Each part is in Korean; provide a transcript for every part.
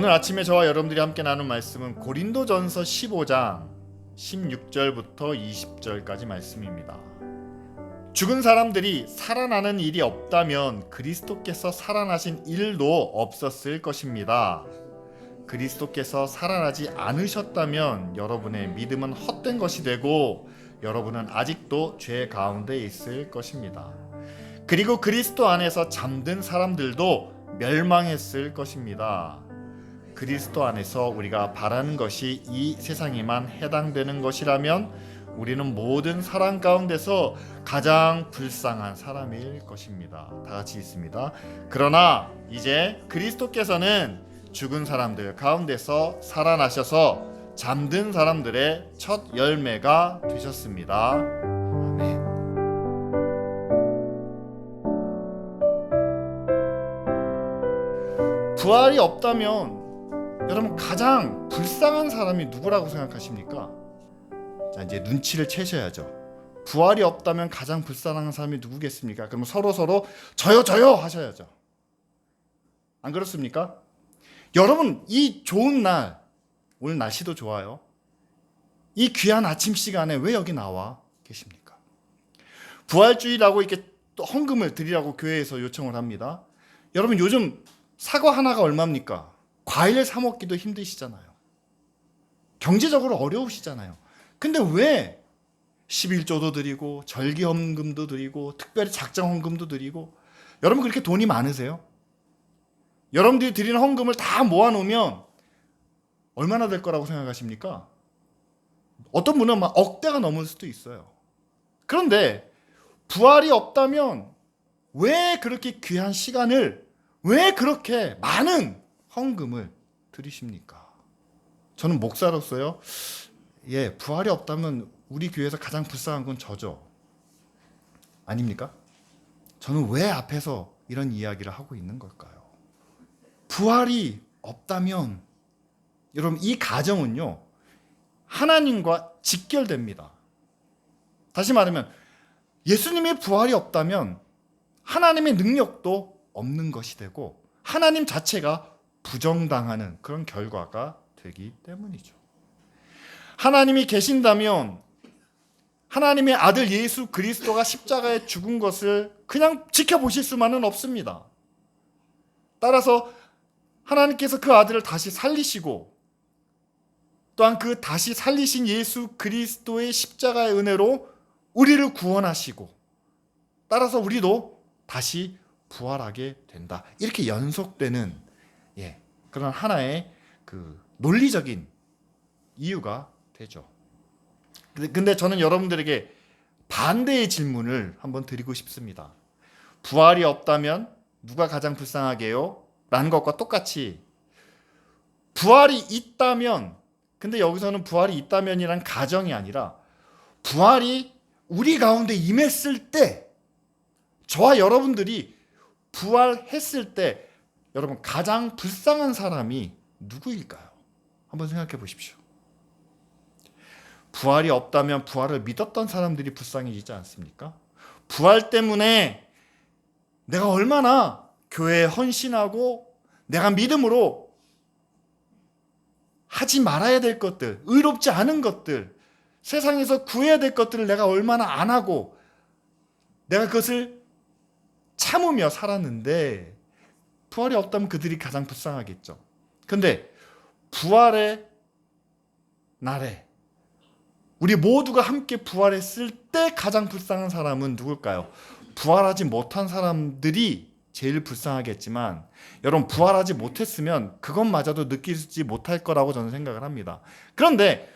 오늘 아침에 저와 여러분들이 함께 나눈 말씀은 고린도전서 15장 16절부터 20절까지 말씀입니다. 죽은 사람들이 살아나는 일이 없다면 그리스도께서 살아나신 일도 없었을 것입니다. 그리스도께서 살아나지 않으셨다면 여러분의 믿음은 헛된 것이 되고 여러분은 아직도 죄 가운데 있을 것입니다. 그리고 그리스도 안에서 잠든 사람들도 멸망했을 것입니다. 그리스도 안에서 우리가 바라는 것이 이 세상에만 해당되는 것이라면 우리는 모든 사람 가운데서 가장 불쌍한 사람일 것입니다. 다 같이 있습니다. 그러나 이제 그리스도께서는 죽은 사람들 가운데서 살아나셔서 잠든 사람들의 첫 열매가 되셨습니다. 아멘. 부활이 없다면 여러분 가장 불쌍한 사람이 누구라고 생각하십니까? 자, 이제 눈치를 채셔야죠. 부활이 없다면 가장 불쌍한 사람이 누구겠습니까? 그럼 서로 저요 하셔야죠. 안 그렇습니까? 여러분 이 좋은 날, 오늘 날씨도 좋아요. 이 귀한 아침 시간에 왜 여기 나와 계십니까? 부활주일이라고 이렇게 또 헌금을 드리라고 교회에서 요청을 합니다. 여러분 요즘 사과 하나가 얼마입니까? 과일 사 먹기도 힘드시잖아요. 경제적으로 어려우시잖아요. 근데 왜 11조도 드리고 절기 헌금도 드리고 특별히 작정 헌금도 드리고, 여러분 그렇게 돈이 많으세요? 여러분들이 드리는 헌금을 다 모아놓으면 얼마나 될 거라고 생각하십니까? 어떤 분은 막 억대가 넘을 수도 있어요. 그런데 부활이 없다면 왜 그렇게 귀한 시간을, 왜 그렇게 많은 헌금을 드리십니까? 저는 목사로서요, 부활이 없다면 우리 교회에서 가장 불쌍한 건 저죠. 아닙니까? 저는 왜 앞에서 이런 이야기를 하고 있는 걸까요? 부활이 없다면 여러분 이 가정은요 하나님과 직결됩니다. 다시 말하면 예수님의 부활이 없다면 하나님의 능력도 없는 것이 되고 하나님 자체가 부정당하는 그런 결과가 되기 때문이죠. 하나님이 계신다면 하나님의 아들 예수 그리스도가 십자가에 죽은 것을 그냥 지켜보실 수만은 없습니다. 따라서 하나님께서 그 아들을 다시 살리시고 또한 그 다시 살리신 예수 그리스도의 십자가의 은혜로 우리를 구원하시고 따라서 우리도 다시 부활하게 된다. 이렇게 연속되는 그런 하나의 그 논리적인 이유가 되죠. 근데 저는 여러분들에게 반대의 질문을 한번 드리고 싶습니다. 부활이 없다면 누가 가장 불쌍하게요? 라는 것과 똑같이 부활이 있다면, 근데 여기서는 부활이 있다면이란 가정이 아니라 부활이 우리 가운데 임했을 때, 저와 여러분들이 부활했을 때 여러분 가장 불쌍한 사람이 누구일까요? 한번 생각해 보십시오. 부활이 없다면 부활을 믿었던 사람들이 불쌍해지지 않습니까? 부활 때문에 내가 얼마나 교회에 헌신하고 내가 믿음으로 하지 말아야 될 것들, 의롭지 않은 것들, 세상에서 구해야 될 것들을 내가 얼마나 안 하고 내가 그것을 참으며 살았는데 부활이 없다면 그들이 가장 불쌍하겠죠. 근데 부활의 날에 우리 모두가 함께 부활했을 때 가장 불쌍한 사람은 누굴까요? 부활하지 못한 사람들이 제일 불쌍하겠지만 여러분 부활하지 못했으면 그것마저도 느끼지 못할 거라고 저는 생각을 합니다. 그런데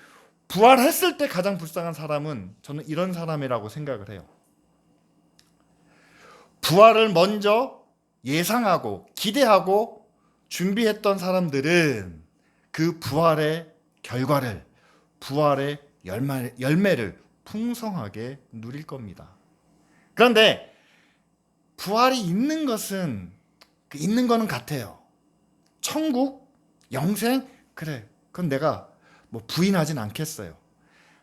부활했을 때 가장 불쌍한 사람은 저는 이런 사람이라고 생각을 해요. 부활을 먼저 예상하고 기대하고 준비했던 사람들은 그 부활의 결과를, 부활의 열매를 풍성하게 누릴 겁니다. 그런데 부활이 있는 것은 있는 거는 같아요. 천국, 영생, 그래, 그건 내가 뭐 부인하진 않겠어요.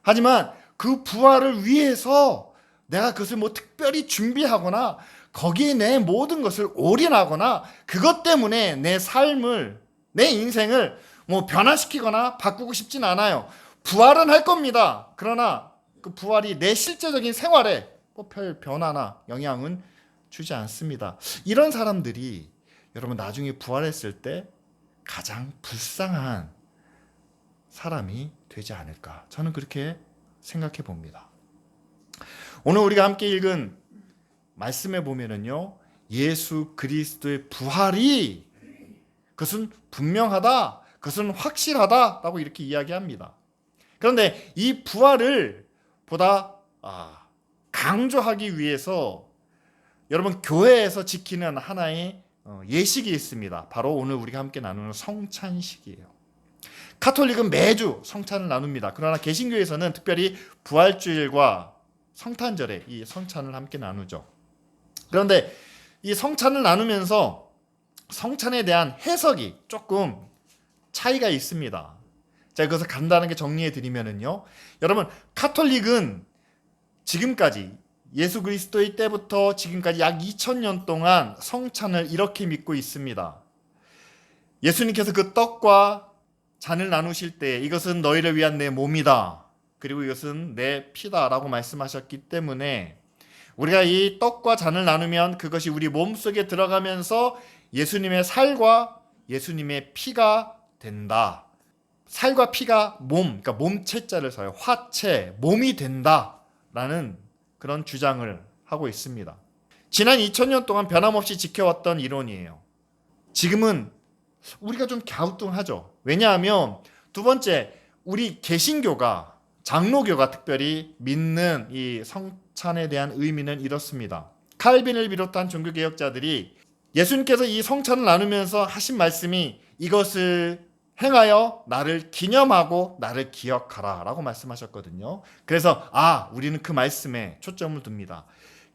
하지만 그 부활을 위해서 내가 그것을 뭐 특별히 준비하거나 거기에 내 모든 것을 올인하거나 그것 때문에 내 삶을 내 인생을 뭐 변화시키거나 바꾸고 싶진 않아요. 부활은 할 겁니다. 그러나 그 부활이 내 실제적인 생활에 별 변화나 영향은 주지 않습니다. 이런 사람들이 여러분 나중에 부활했을 때 가장 불쌍한 사람이 되지 않을까, 저는 그렇게 생각해 봅니다. 오늘 우리가 함께 읽은 말씀에 보면은요, 예수 그리스도의 부활이 그것은 분명하다, 그것은 확실하다라고 이렇게 이야기합니다. 그런데 이 부활을 보다 강조하기 위해서 여러분 교회에서 지키는 하나의 예식이 있습니다. 바로 오늘 우리가 함께 나누는 성찬식이에요. 가톨릭은 매주 성찬을 나눕니다. 그러나 개신교에서는 특별히 부활주일과 성탄절에 이 성찬을 함께 나누죠. 그런데 이 성찬을 나누면서 성찬에 대한 해석이 조금 차이가 있습니다. 제가 그것을 간단하게 정리해 드리면은요, 여러분 가톨릭은 지금까지 예수 그리스도의 때부터 지금까지 약 2000년 동안 성찬을 이렇게 믿고 있습니다. 예수님께서 그 떡과 잔을 나누실 때 이것은 너희를 위한 내 몸이다, 그리고 이것은 내 피다라고 말씀하셨기 때문에 우리가 이 떡과 잔을 나누면 그것이 우리 몸속에 들어가면서 예수님의 살과 예수님의 피가 된다. 살과 피가 몸, 그러니까 몸체자를 써요. 화체, 몸이 된다라는 그런 주장을 하고 있습니다. 지난 2000년 동안 변함없이 지켜왔던 이론이에요. 지금은 우리가 좀 갸우뚱하죠. 왜냐하면 두 번째, 우리 개신교가, 장로교가 특별히 믿는 이 성찬에 대한 의미는 이렇습니다. 칼빈을 비롯한 종교개혁자들이 예수님께서 이 성찬을 나누면서 하신 말씀이 이것을 행하여 나를 기념하고 나를 기억하라 라고 말씀하셨거든요. 그래서 우리는 그 말씀에 초점을 둡니다.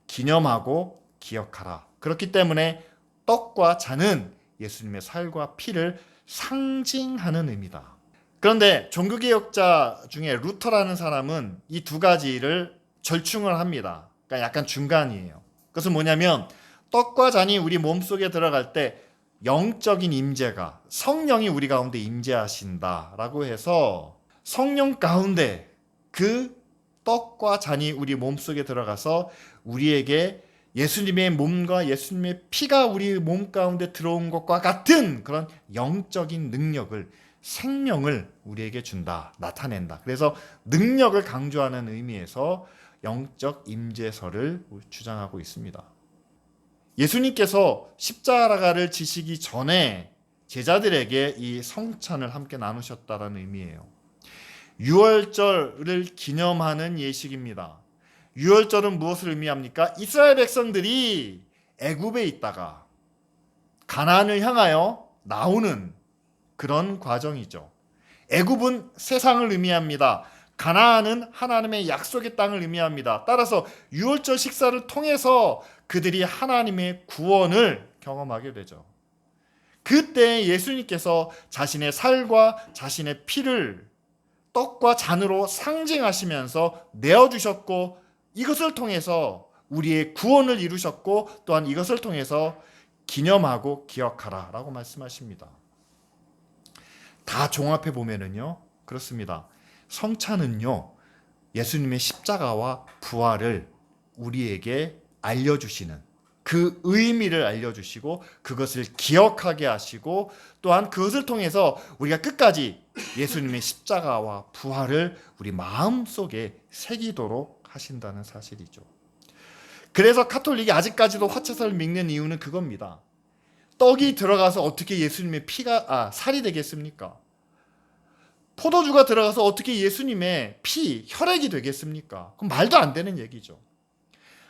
기념하고 기억하라. 그렇기 때문에 떡과 잔은 예수님의 살과 피를 상징하는 의미다. 그런데 종교개혁자 중에 루터라는 사람은 이 두 가지를 절충을 합니다. 그러니까 약간 중간이에요. 그것은 뭐냐면 떡과 잔이 우리 몸속에 들어갈 때 영적인 임재가, 성령이 우리 가운데 임재하신다라고 해서 성령 가운데 그 떡과 잔이 우리 몸속에 들어가서 우리에게 예수님의 몸과 예수님의 피가 우리 몸 가운데 들어온 것과 같은 그런 영적인 능력을, 생명을 우리에게 준다, 나타낸다. 그래서 능력을 강조하는 의미에서 영적 임재설을 주장하고 있습니다. 예수님께서 십자가를 지시기 전에 제자들에게 이 성찬을 함께 나누셨다는 의미예요. 유월절을 기념하는 예식입니다. 유월절은 무엇을 의미합니까? 이스라엘 백성들이 애굽에 있다가 가나안을 향하여 나오는 그런 과정이죠. 애굽은 세상을 의미합니다. 가나안은 하나님의 약속의 땅을 의미합니다. 따라서 유월절 식사를 통해서 그들이 하나님의 구원을 경험하게 되죠. 그때 예수님께서 자신의 살과 자신의 피를 떡과 잔으로 상징하시면서 내어주셨고, 이것을 통해서 우리의 구원을 이루셨고, 또한 이것을 통해서 기념하고 기억하라 라고 말씀하십니다. 다 종합해 보면은요, 그렇습니다. 성찬은요, 예수님의 십자가와 부활을 우리에게 알려주시는, 그 의미를 알려주시고 그것을 기억하게 하시고, 또한 그것을 통해서 우리가 끝까지 예수님의 십자가와 부활을 우리 마음속에 새기도록 하신다는 사실이죠. 그래서 가톨릭이 아직까지도 화채살을 믿는 이유는 그겁니다. 떡이 들어가서 어떻게 예수님의 살이 되겠습니까? 포도주가 들어가서 어떻게 예수님의 혈액이 되겠습니까? 그럼 말도 안 되는 얘기죠.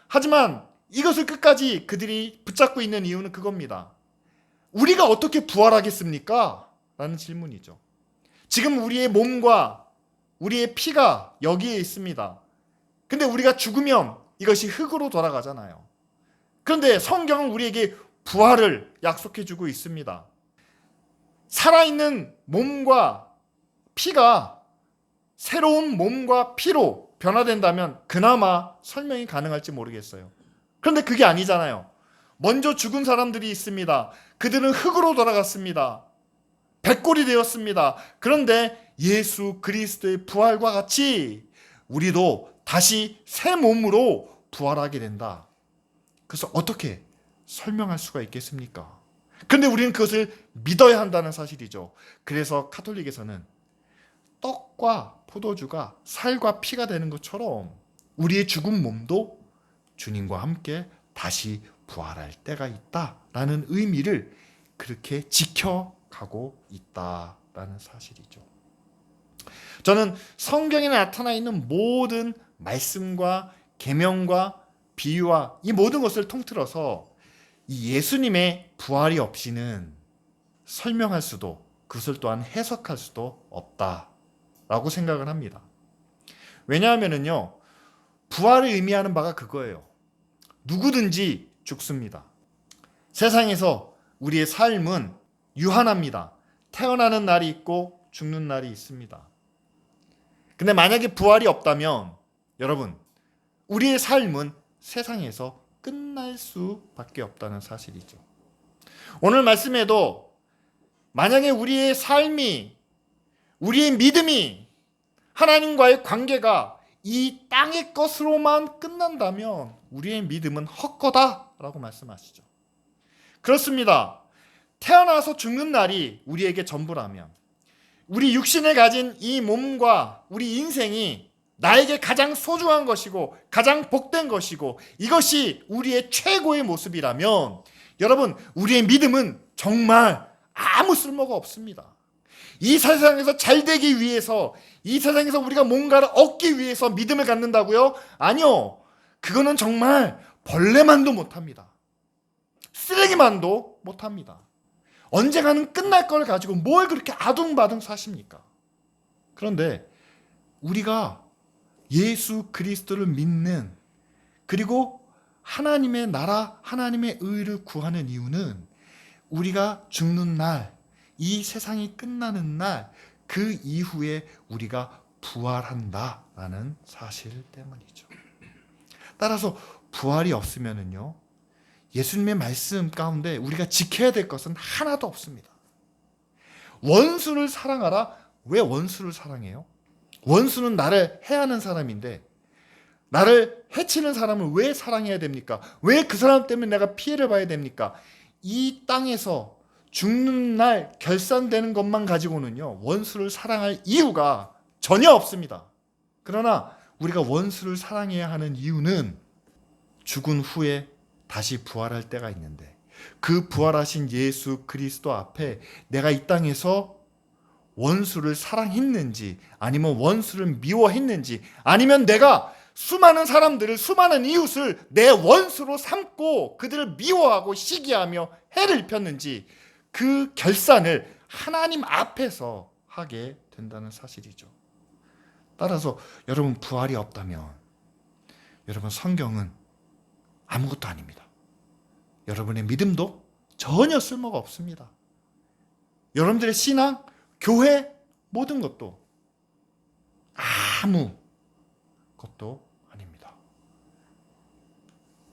하지만 이것을 끝까지 그들이 붙잡고 있는 이유는 그겁니다. 우리가 어떻게 부활하겠습니까? 라는 질문이죠. 지금 우리의 몸과 우리의 피가 여기에 있습니다. 근데 우리가 죽으면 이것이 흙으로 돌아가잖아요. 그런데 성경은 우리에게 부활을 약속해주고 있습니다. 살아있는 몸과 피가 새로운 몸과 피로 변화된다면 그나마 설명이 가능할지 모르겠어요. 그런데 그게 아니잖아요. 먼저 죽은 사람들이 있습니다. 그들은 흙으로 돌아갔습니다. 백골이 되었습니다. 그런데 예수 그리스도의 부활과 같이 우리도 다시 새 몸으로 부활하게 된다. 그래서 어떻게 설명할 수가 있겠습니까? 그런데 우리는 그것을 믿어야 한다는 사실이죠. 그래서 가톨릭에서는 떡과 포도주가 살과 피가 되는 것처럼 우리의 죽은 몸도 주님과 함께 다시 부활할 때가 있다라는 의미를 그렇게 지켜가고 있다라는 사실이죠. 저는 성경에 나타나 있는 모든 말씀과 계명과 비유와 이 모든 것을 통틀어서 이 예수님의 부활이 없이는 설명할 수도 그것을 또한 해석할 수도 없다라고 생각을 합니다. 왜냐하면요, 부활을 의미하는 바가 그거예요. 누구든지 죽습니다. 세상에서 우리의 삶은 유한합니다. 태어나는 날이 있고 죽는 날이 있습니다. 근데 만약에 부활이 없다면 여러분, 우리의 삶은 세상에서 끝날 수밖에 없다는 사실이죠. 오늘 말씀에도 만약에 우리의 삶이, 우리의 믿음이, 하나님과의 관계가 이 땅의 것으로만 끝난다면 우리의 믿음은 헛거다라고 말씀하시죠. 그렇습니다. 태어나서 죽는 날이 우리에게 전부라면, 우리 육신을 가진 이 몸과 우리 인생이 나에게 가장 소중한 것이고 가장 복된 것이고 이것이 우리의 최고의 모습이라면 여러분, 우리의 믿음은 정말 아무 쓸모가 없습니다. 이 세상에서 잘 되기 위해서, 이 세상에서 우리가 뭔가를 얻기 위해서 믿음을 갖는다고요? 아니요. 그거는 정말 벌레만도 못합니다. 쓰레기만도 못합니다. 언젠가는 끝날 걸 가지고 뭘 그렇게 아둥바둥 사십니까? 그런데 우리가 예수 그리스도를 믿는, 그리고 하나님의 나라, 하나님의 의를 구하는 이유는 우리가 죽는 날, 이 세상이 끝나는 날, 그 이후에 우리가 부활한다라는 사실 때문이죠. 따라서 부활이 없으면은요, 예수님의 말씀 가운데 우리가 지켜야 될 것은 하나도 없습니다. 원수를 사랑하라. 왜 원수를 사랑해요? 원수는 나를 해하는 사람인데 나를 해치는 사람을 왜 사랑해야 됩니까? 왜 그 사람 때문에 내가 피해를 봐야 됩니까? 이 땅에서 죽는 날 결산되는 것만 가지고는요, 원수를 사랑할 이유가 전혀 없습니다. 그러나 우리가 원수를 사랑해야 하는 이유는 죽은 후에 다시 부활할 때가 있는데, 그 부활하신 예수 그리스도 앞에 내가 이 땅에서 원수를 사랑했는지, 아니면 원수를 미워했는지, 아니면 내가 수많은 사람들을, 수많은 이웃을 내 원수로 삼고 그들을 미워하고 시기하며 해를 입혔는지, 그 결산을 하나님 앞에서 하게 된다는 사실이죠. 따라서 여러분, 부활이 없다면 여러분, 성경은 아무것도 아닙니다. 여러분의 믿음도 전혀 쓸모가 없습니다. 여러분들의 신앙, 교회, 모든 것도 아무 것도 아닙니다.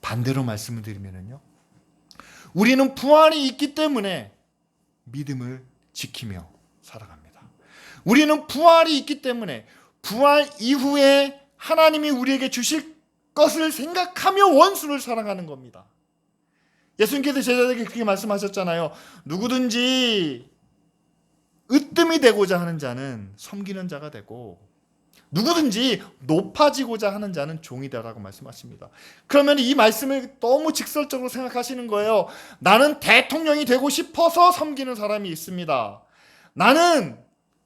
반대로 말씀을 드리면요, 우리는 부활이 있기 때문에 믿음을 지키며 살아갑니다. 우리는 부활이 있기 때문에 부활 이후에 하나님이 우리에게 주실 것을 생각하며 원수를 사랑하는 겁니다. 예수님께서 제자들에게 그렇게 말씀하셨잖아요. 누구든지 으뜸이 되고자 하는 자는 섬기는 자가 되고, 누구든지 높아지고자 하는 자는 종이 되라고 말씀하십니다. 그러면 이 말씀을 너무 직설적으로 생각하시는 거예요. 나는 대통령이 되고 싶어서 섬기는 사람이 있습니다. 나는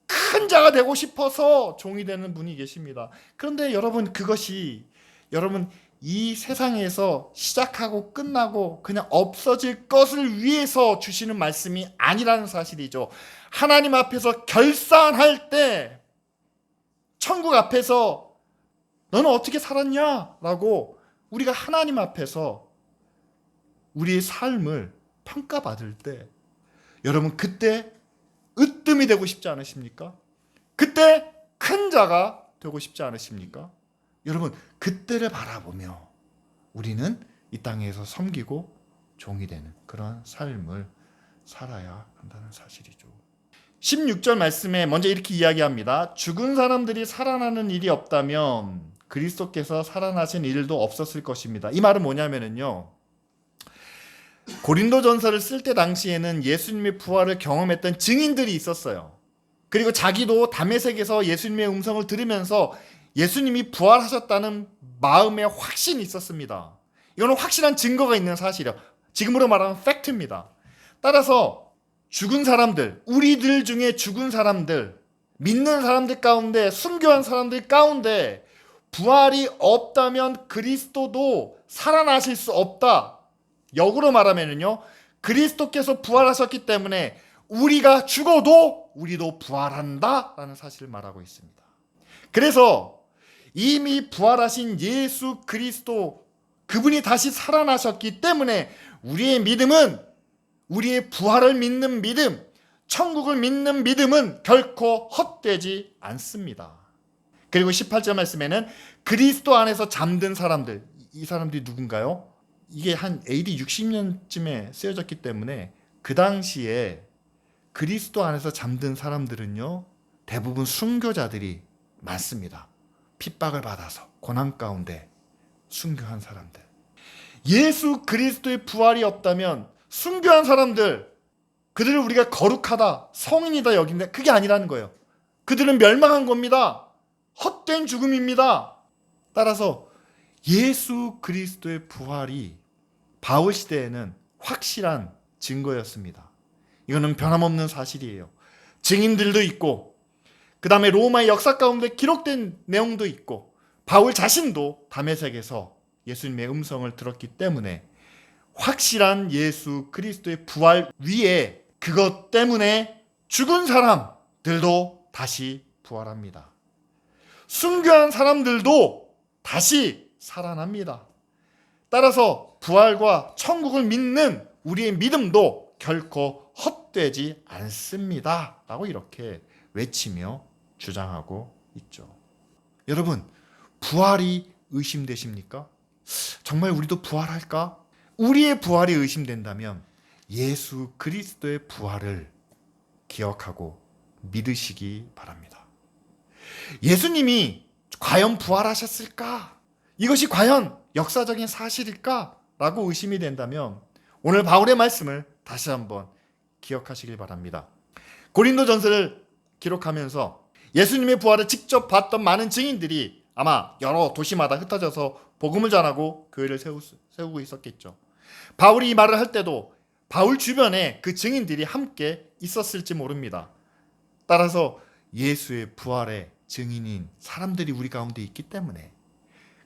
큰 자가 되고 싶어서 종이 되는 분이 계십니다. 그런데 여러분, 그것이 여러분 이 세상에서 시작하고 끝나고 그냥 없어질 것을 위해서 주시는 말씀이 아니라는 사실이죠. 하나님 앞에서 결산할 때, 천국 앞에서 너는 어떻게 살았냐? 라고 우리가 하나님 앞에서 우리의 삶을 평가받을 때, 여러분 그때 으뜸이 되고 싶지 않으십니까? 그때 큰 자가 되고 싶지 않으십니까? 여러분, 그때를 바라보며 우리는 이 땅에서 섬기고 종이 되는 그런 삶을 살아야 한다는 사실이죠. 16절 말씀에 먼저 이렇게 이야기합니다. 죽은 사람들이 살아나는 일이 없다면 그리스도께서 살아나신 일도 없었을 것입니다. 이 말은 뭐냐면요, 고린도전서를 쓸 때 당시에는 예수님의 부활을 경험했던 증인들이 있었어요. 그리고 자기도 다메섹에서 예수님의 음성을 들으면서 예수님이 부활하셨다는 마음의 확신이 있었습니다. 이거는 확실한 증거가 있는 사실이에요. 지금으로 말하면 팩트입니다. 따라서 죽은 사람들, 우리들 중에 죽은 사람들, 믿는 사람들 가운데, 순교한 사람들 가운데 부활이 없다면 그리스도도 살아나실 수 없다. 역으로 말하면요, 그리스도께서 부활하셨기 때문에 우리가 죽어도 우리도 부활한다 라는 사실을 말하고 있습니다. 그래서 이미 부활하신 예수 그리스도, 그분이 다시 살아나셨기 때문에 우리의 믿음은, 우리의 부활을 믿는 믿음, 천국을 믿는 믿음은 결코 헛되지 않습니다. 그리고 18절 말씀에는 그리스도 안에서 잠든 사람들, 이 사람들이 누군가요? 이게 한 AD 60년쯤에 쓰여졌기 때문에 그 당시에 그리스도 안에서 잠든 사람들은요, 대부분 순교자들이 많습니다. 핍박을 받아서 고난 가운데 순교한 사람들. 예수 그리스도의 부활이 없다면 순교한 사람들, 그들을 우리가 거룩하다, 성인이다 여긴데 그게 아니라는 거예요. 그들은 멸망한 겁니다. 헛된 죽음입니다. 따라서 예수 그리스도의 부활이 바울 시대에는 확실한 증거였습니다. 이거는 변함없는 사실이에요. 증인들도 있고, 그 다음에 로마의 역사 가운데 기록된 내용도 있고, 바울 자신도 다메섹에서 예수님의 음성을 들었기 때문에 확실한 예수 그리스도의 부활 위에 그것 때문에 죽은 사람들도 다시 부활합니다. 순교한 사람들도 다시 살아납니다. 따라서 부활과 천국을 믿는 우리의 믿음도 결코 헛되지 않습니다 라고 이렇게 외치며 주장하고 있죠. 여러분, 부활이 의심되십니까? 정말 우리도 부활할까? 우리의 부활이 의심된다면 예수 그리스도의 부활을 기억하고 믿으시기 바랍니다. 예수님이 과연 부활하셨을까? 이것이 과연 역사적인 사실일까? 라고 의심이 된다면 오늘 바울의 말씀을 다시 한번 기억하시길 바랍니다. 고린도전서를 기록하면서 예수님의 부활을 직접 봤던 많은 증인들이 아마 여러 도시마다 흩어져서 복음을 전하고 교회를 세우고 있었겠죠. 바울이 이 말을 할 때도 바울 주변에 그 증인들이 함께 있었을지 모릅니다. 따라서 예수의 부활의 증인인 사람들이 우리 가운데 있기 때문에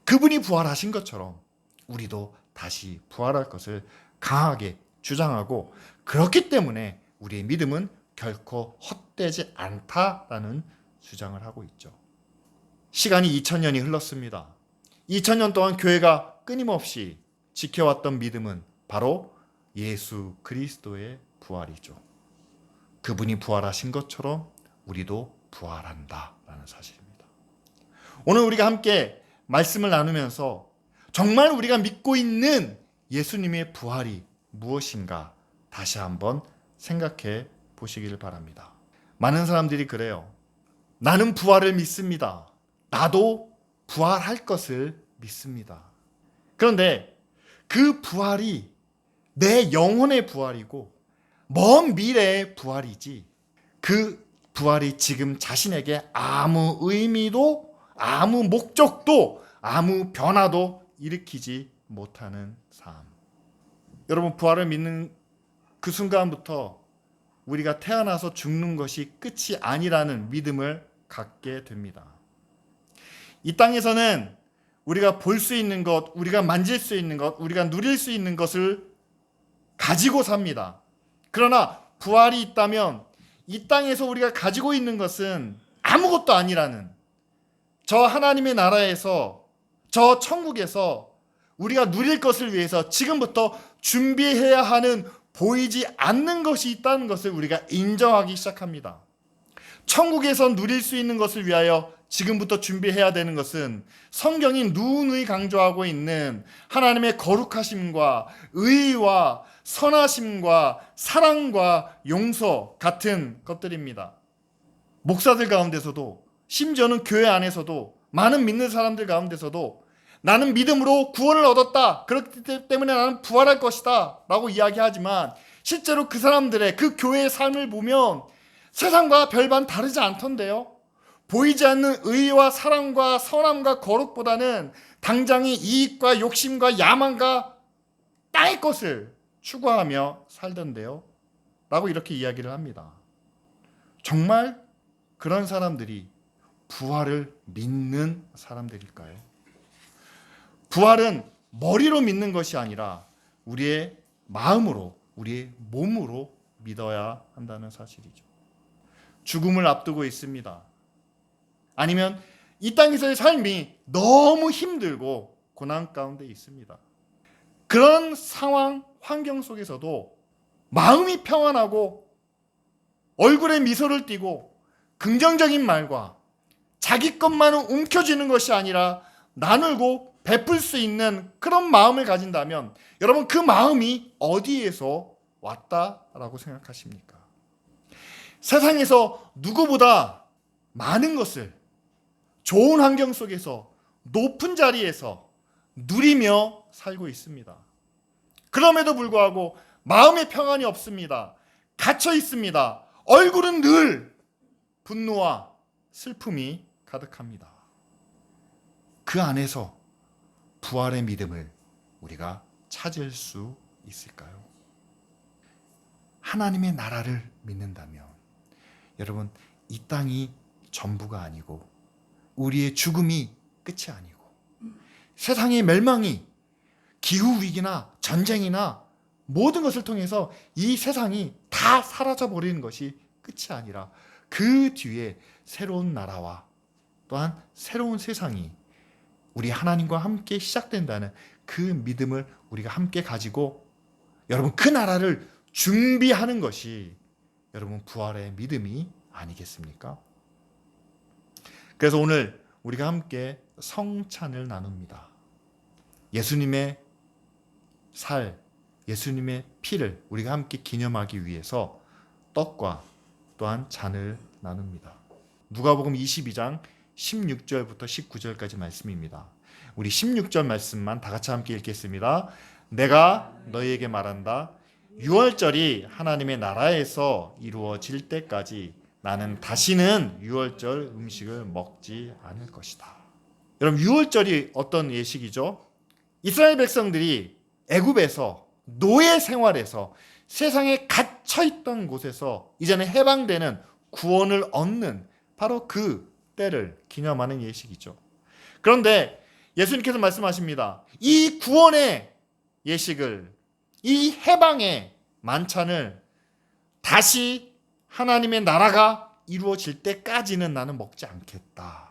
그분이 부활하신 것처럼 우리도 다시 부활할 것을 강하게 주장하고, 그렇기 때문에 우리의 믿음은 결코 헛되지 않다라는 주장을 하고 있죠. 시간이 2000년이 흘렀습니다. 2000년 동안 교회가 끊임없이 지켜왔던 믿음은 바로 예수 그리스도의 부활이죠. 그분이 부활하신 것처럼 우리도 부활한다라는 사실입니다. 오늘 우리가 함께 말씀을 나누면서 정말 우리가 믿고 있는 예수님의 부활이 무엇인가 다시 한번 생각해 보시기를 바랍니다. 많은 사람들이 그래요. 나는 부활을 믿습니다. 나도 부활할 것을 믿습니다. 그런데 그 부활이 내 영혼의 부활이고 먼 미래의 부활이지, 그 부활이 지금 자신에게 아무 의미도 아무 목적도 아무 변화도 일으키지 못하는 삶. 여러분, 부활을 믿는 그 순간부터 우리가 태어나서 죽는 것이 끝이 아니라는 믿음을 갖게 됩니다. 이 땅에서는 우리가 볼 수 있는 것, 우리가 만질 수 있는 것, 우리가 누릴 수 있는 것을 가지고 삽니다. 그러나 부활이 있다면 이 땅에서 우리가 가지고 있는 것은 아무것도 아니라는, 저 하나님의 나라에서, 저 천국에서 우리가 누릴 것을 위해서 지금부터 준비해야 하는 보이지 않는 것이 있다는 것을 우리가 인정하기 시작합니다. 천국에서 누릴 수 있는 것을 위하여 지금부터 준비해야 되는 것은 성경이 누누이 강조하고 있는 하나님의 거룩하심과 의와 선하심과 사랑과 용서 같은 것들입니다. 목사들 가운데서도, 심지어는 교회 안에서도, 많은 믿는 사람들 가운데서도 나는 믿음으로 구원을 얻었다, 그렇기 때문에 나는 부활할 것이다 라고 이야기하지만 실제로 그 사람들의, 그 교회의 삶을 보면 세상과 별반 다르지 않던데요. 보이지 않는 의와 사랑과 선함과 거룩보다는 당장의 이익과 욕심과 야망과 땅의 것을 추구하며 살던데요 라고 이렇게 이야기를 합니다. 정말 그런 사람들이 부활을 믿는 사람들일까요? 부활은 머리로 믿는 것이 아니라 우리의 마음으로, 우리의 몸으로 믿어야 한다는 사실이죠. 죽음을 앞두고 있습니다. 아니면 이 땅에서의 삶이 너무 힘들고 고난 가운데 있습니다. 그런 상황, 환경 속에서도 마음이 평안하고 얼굴에 미소를 띠고 긍정적인 말과 자기 것만은 움켜쥐는 것이 아니라 나누고 베풀 수 있는 그런 마음을 가진다면 여러분, 그 마음이 어디에서 왔다라고 생각하십니까? 세상에서 누구보다 많은 것을 좋은 환경 속에서 높은 자리에서 누리며 살고 있습니다. 그럼에도 불구하고 마음의 평안이 없습니다. 갇혀 있습니다. 얼굴은 늘 분노와 슬픔이 가득합니다. 그 안에서 부활의 믿음을 우리가 찾을 수 있을까요? 하나님의 나라를 믿는다면 여러분, 이 땅이 전부가 아니고 우리의 죽음이 끝이 아니고 세상의 멸망이 기후위기나 전쟁이나 모든 것을 통해서 이 세상이 다 사라져버리는 것이 끝이 아니라 그 뒤에 새로운 나라와 또한 새로운 세상이 우리 하나님과 함께 시작된다는 그 믿음을 우리가 함께 가지고 여러분, 그 나라를 준비하는 것이 여러분 부활의 믿음이 아니겠습니까? 그래서 오늘 우리가 함께 성찬을 나눕니다. 예수님의 살, 예수님의 피를 우리가 함께 기념하기 위해서 떡과 또한 잔을 나눕니다. 누가복음 22장 16절부터 19절까지 말씀입니다. 우리 16절 말씀만 다 같이 함께 읽겠습니다. 내가 너희에게 말한다. 유월절이 하나님의 나라에서 이루어질 때까지 나는 다시는 유월절 음식을 먹지 않을 것이다. 여러분, 유월절이 어떤 예식이죠? 이스라엘 백성들이 애굽에서 노예 생활에서 세상에 갇혀있던 곳에서 이제는 해방되는 구원을 얻는 바로 그 때를 기념하는 예식이죠. 그런데 예수님께서 말씀하십니다. 이 구원의 예식을, 이 해방의 만찬을 다시 하나님의 나라가 이루어질 때까지는 나는 먹지 않겠다.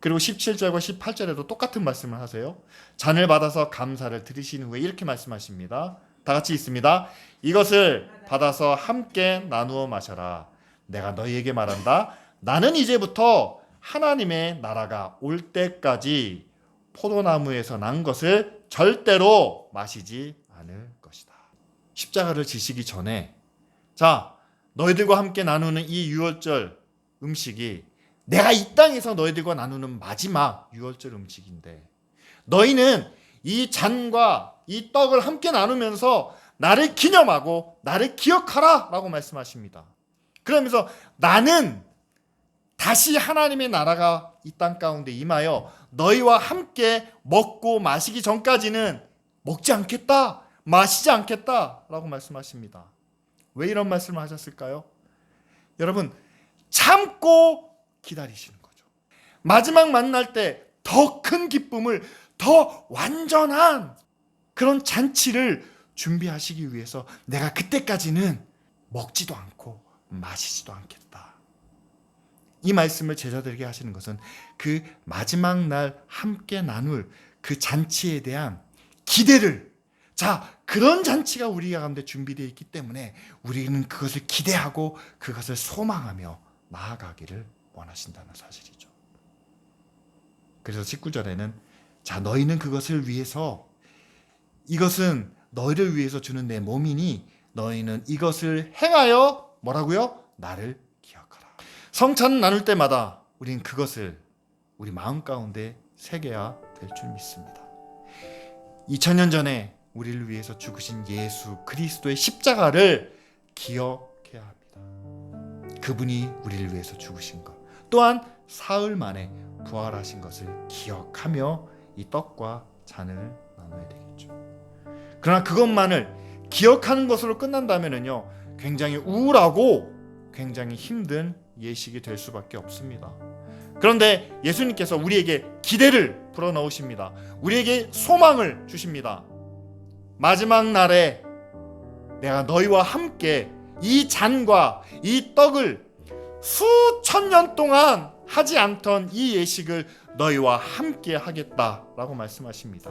그리고 17절과 18절에도 똑같은 말씀을 하세요. 잔을 받아서 감사를 드리신 후에 이렇게 말씀하십니다. 다 같이 읽습니다. 이것을 받아서 함께 나누어 마셔라. 내가 너희에게 말한다. 나는 이제부터 하나님의 나라가 올 때까지 포도나무에서 난 것을 절대로 마시지 않을 것이다. 십자가를 지시기 전에, 자, 너희들과 함께 나누는 이 유월절 음식이 내가 이 땅에서 너희들과 나누는 마지막 유월절 음식인데 너희는 이 잔과 이 떡을 함께 나누면서 나를 기념하고 나를 기억하라 라고 말씀하십니다. 그러면서 나는 다시 하나님의 나라가 이 땅 가운데 임하여 너희와 함께 먹고 마시기 전까지는 먹지 않겠다, 마시지 않겠다 라고 말씀하십니다. 왜 이런 말씀을 하셨을까요? 여러분, 참고 기다리시는 거죠. 마지막 만날 때 더 큰 기쁨을, 더 완전한 그런 잔치를 준비하시기 위해서 내가 그때까지는 먹지도 않고 마시지도 않겠다. 이 말씀을 제자들에게 하시는 것은 그 마지막 날 함께 나눌 그 잔치에 대한 기대를, 자, 그런 잔치가 우리 가운데 준비되어 있기 때문에 우리는 그것을 기대하고 그것을 소망하며 나아가기를 원하신다는 사실이죠. 그래서 19절에는 자, 너희는 그것을 위해서 이것은 너희를 위해서 주는 내 몸이니 너희는 이것을 행하여 뭐라고요? 나를 기억하라. 성찬 나눌 때마다 우린 그것을 우리 마음 가운데 새겨야 될 줄 믿습니다. 2000년 전에 우리를 위해서 죽으신 예수 그리스도의 십자가를 기억해야 합니다. 그분이 우리를 위해서 죽으신 것, 또한 사흘 만에 부활하신 것을 기억하며 이 떡과 잔을 나눠야 되겠죠. 그러나 그것만을 기억하는 것으로 끝난다면요, 굉장히 우울하고 굉장히 힘든 예식이 될 수밖에 없습니다. 그런데 예수님께서 우리에게 기대를 불어넣으십니다. 우리에게 소망을 주십니다. 마지막 날에 내가 너희와 함께 이 잔과 이 떡을 수천 년 동안 하지 않던 이 예식을 너희와 함께 하겠다라고 말씀하십니다.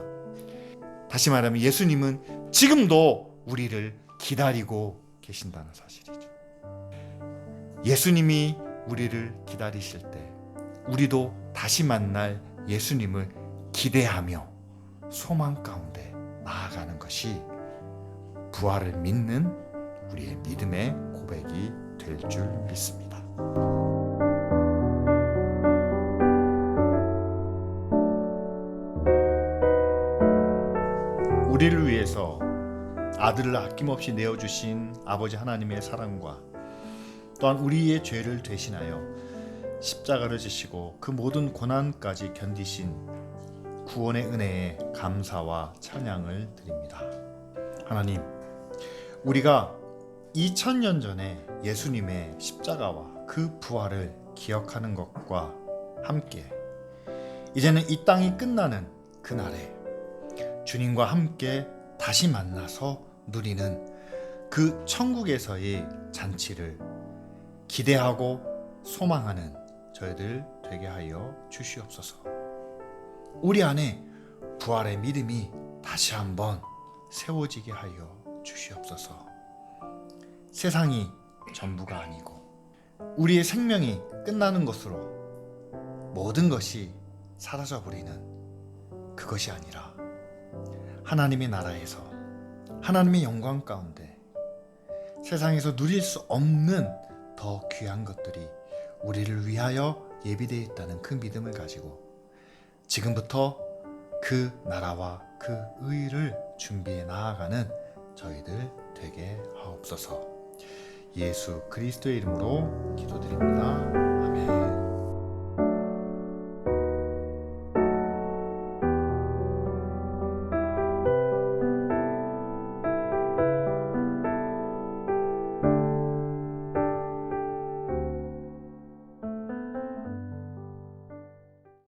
다시 말하면 예수님은 지금도 우리를 기다리고 계신다는 사실이죠. 예수님이 우리를 기다리실 때 우리도 다시 만날 예수님을 기대하며 소망 가운데 나아가는 것이 부활을 믿는 우리의 믿음의 고백이 될 줄 믿습니다. 우리를 위해서 아들을 아낌없이 내어주신 아버지 하나님의 사랑과 또한 우리의 죄를 대신하여 십자가를 지시고 그 모든 고난까지 견디신 구원의 은혜에 감사와 찬양을 드립니다. 하나님, 우리가 2000년 전에 예수님의 십자가와 그 부활을 기억하는 것과 함께 이제는 이 땅이 끝나는 그날에 주님과 함께 다시 만나서 누리는 그 천국에서의 잔치를 기대하고 소망하는 저희들 되게 하여 주시옵소서. 우리 안에 부활의 믿음이 다시 한번 세워지게 하여 주시옵소서. 세상이 전부가 아니고 우리의 생명이 끝나는 것으로 모든 것이 사라져버리는 그것이 아니라 하나님의 나라에서 하나님의 영광 가운데 세상에서 누릴 수 없는 더 귀한 것들이 우리를 위하여 예비되어 있다는 그 믿음을 가지고 지금부터 그 나라와 그 의를 준비해 나아가는 저희들 되게 하옵소서. 예수 그리스도의 이름으로 기도드립니다.